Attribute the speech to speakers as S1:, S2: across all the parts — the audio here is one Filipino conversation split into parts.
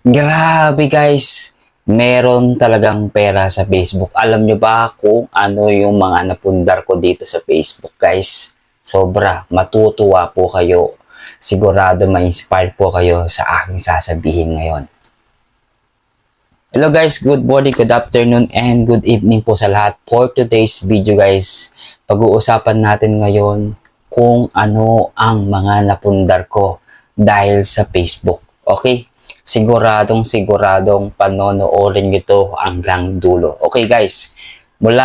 S1: Grabe guys, meron talagang pera sa Facebook. Alam nyo ba kung ano yung mga napundar ko dito sa Facebook guys? Sobra, matutuwa po kayo. Sigurado ma-inspire po kayo sa aking sasabihin ngayon. Hello guys, good morning, good afternoon, and good evening po sa lahat. For today's video guys, pag-uusapan natin ngayon kung ano ang mga napundar ko dahil sa Facebook. Okay? Siguradong panonoorin nyo to hanggang dulo. Okay guys,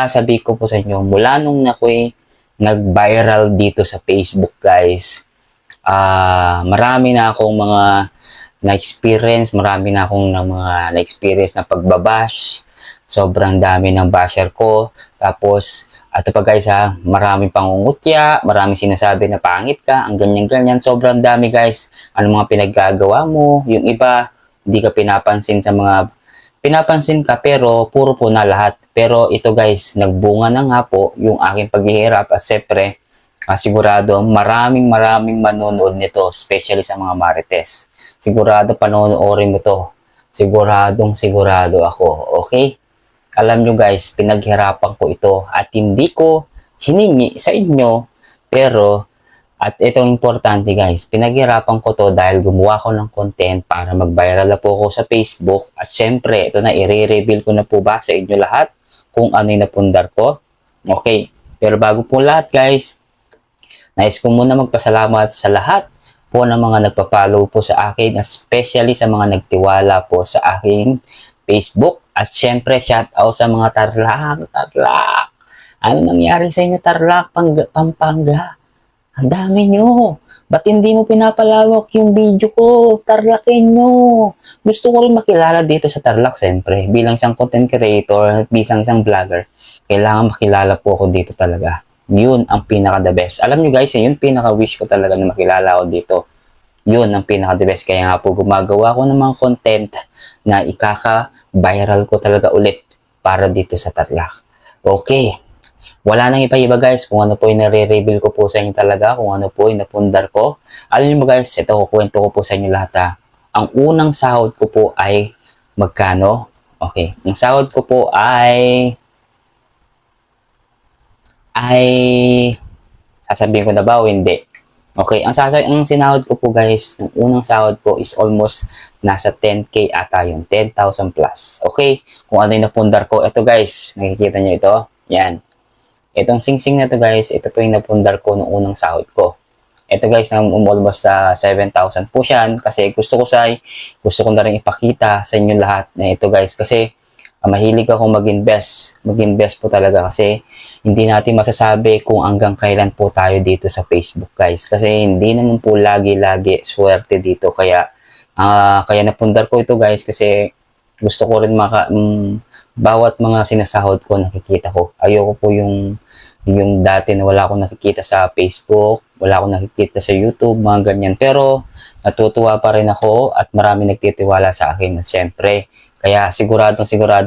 S1: sabi ko po sa inyo, mula nung ako'y nag-viral dito sa Facebook guys, marami na akong mga na-experience, marami na akong mga na-experience na pagbabash. Sobrang dami ng basher ko. Tapos, ito pa guys maraming pangungutya, maraming sinasabi na pangit ka, ang ganyan-ganyan. Sobrang dami guys. Ano mga pinaggagawa mo? Yung iba, hindi ka pinapansin sa mga pinapansin ka pero puro po na lahat. Pero ito guys, nagbunga na nga po yung aking paghihirap at siyempre, sigurado maraming manonood nito, especially sa mga marites. Sigurado panonoorin mo to. Sigurado ako. Okay? Alam nyo guys, pinaghirapan ko ito at hindi ko hiningi sa inyo. Pero, at itong importante guys, pinaghirapan ko to dahil gumawa ko ng content para mag-viral na po ako sa Facebook. At syempre, ito na, i-reveal ko na po ba sa inyo lahat kung ano yung napundar ko. Okay, pero bago po lahat guys, nais ko muna magpasalamat sa lahat po ng mga nagpa-follow po sa akin, especially sa mga nagtiwala po sa aking Facebook. At syempre, shout out sa mga Tarlac. Ano nangyari sa inyo, Tarlac, Pampanga? Ang dami nyo. Ba't hindi mo pinapalawak yung video ko? Tarlacin nyo. Gusto ko rin makilala dito sa Tarlac, syempre. Bilang isang content creator, bilang isang vlogger, kailangan makilala po ako dito talaga. Yun ang pinaka-the best. Alam nyo guys, yun pinaka-wish ko talaga na makilala ako dito. Yun ang pinaka-the best. Kaya nga po gumagawa ko ng mga content na ikaka-viral ko talaga ulit para dito sa Tarlac. Okay. Wala nang iba-iba guys kung ano po yung nare-reveal ko po sa inyo talaga, kung ano po yung napundar ko. Alam nyo guys, ito kukwento ko po sa inyo lahat Ang unang sahod ko po ay magkano? Okay. Ang sahod ko po ay sasabihin ko na ba o hindi? Okay, ang sinahod ko po guys, ang unang sahod ko is almost nasa 10k ata yun, 10,000 plus. Okay, kung ano yung napundar ko, ito guys, nakikita nyo ito? Yan. Itong sing-sing na to guys, ito po yung napundar ko nung unang sahod ko. Ito guys, almost sa 7,000 po siyan kasi gusto ko na rin ipakita sa inyo lahat na ito guys kasi mahilig akong mag-invest po talaga kasi hindi natin masasabi kung hanggang kailan po tayo dito sa Facebook guys kasi hindi naman po lagi swerte dito kaya napundar ko ito guys kasi gusto ko rin bawat mga sinasahod ko nakikita ko. Ayoko po yung dati na wala akong nakikita sa Facebook, wala akong nakikita sa YouTube, mga ganyan. Pero natutuwa pa rin ako at marami nagtitiwala sa akin at syempre kaya sigurado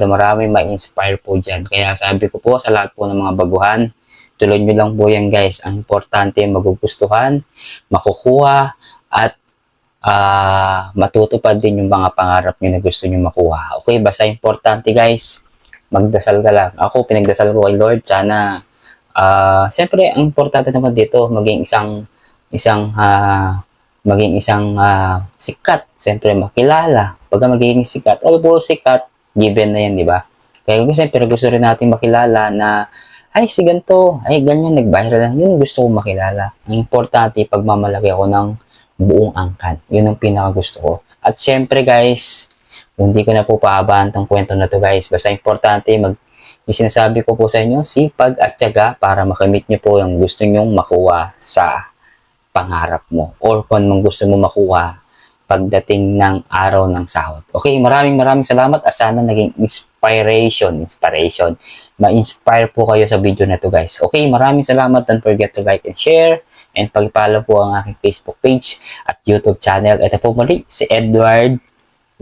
S1: marami ma-inspire po dyan. Kaya sabi ko po sa lahat po ng mga baguhan, tuloy nyo lang po yan guys. Ang importante magugustuhan, makukuha, at matutupad din yung mga pangarap nyo na gusto nyo makuha. Okay, basta importante guys, magdasal ka lang. Ako, pinagdasal ko kay Lord. Sana, siyempre, ang importante naman dito, maging isang sikat. Siyempre, makilala. Pagka magiging sikat, although sikat, given na yan, di ba? Kaya siyempre, gusto rin natin makilala na, ay, si ganito, ay, ganyan, nag-viral lang. Yun gusto ko makilala. Ang importante, pagmamalaki ako ng buong angkan. Yun ang pinaka-gusto ko. At siyempre, guys, hindi ko na po paabaan tong kwento na to, guys. Basta importante, yung sinasabi ko po sa inyo, sipag at tiyaga para makamit nyo po yung gusto nyong makuha sa pangarap mo or kung anong gusto mo makuha pagdating ng araw ng sahod. Okay, maraming salamat at sana naging inspiration. Ma-inspire po kayo sa video na to guys. Okay, maraming salamat. Don't forget to like and share and pag-follow po ang aking Facebook page at YouTube channel. Ito po muli si Edward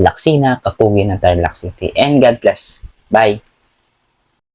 S1: Laksina, Kapugi ng Tarlac City. And God bless. Bye!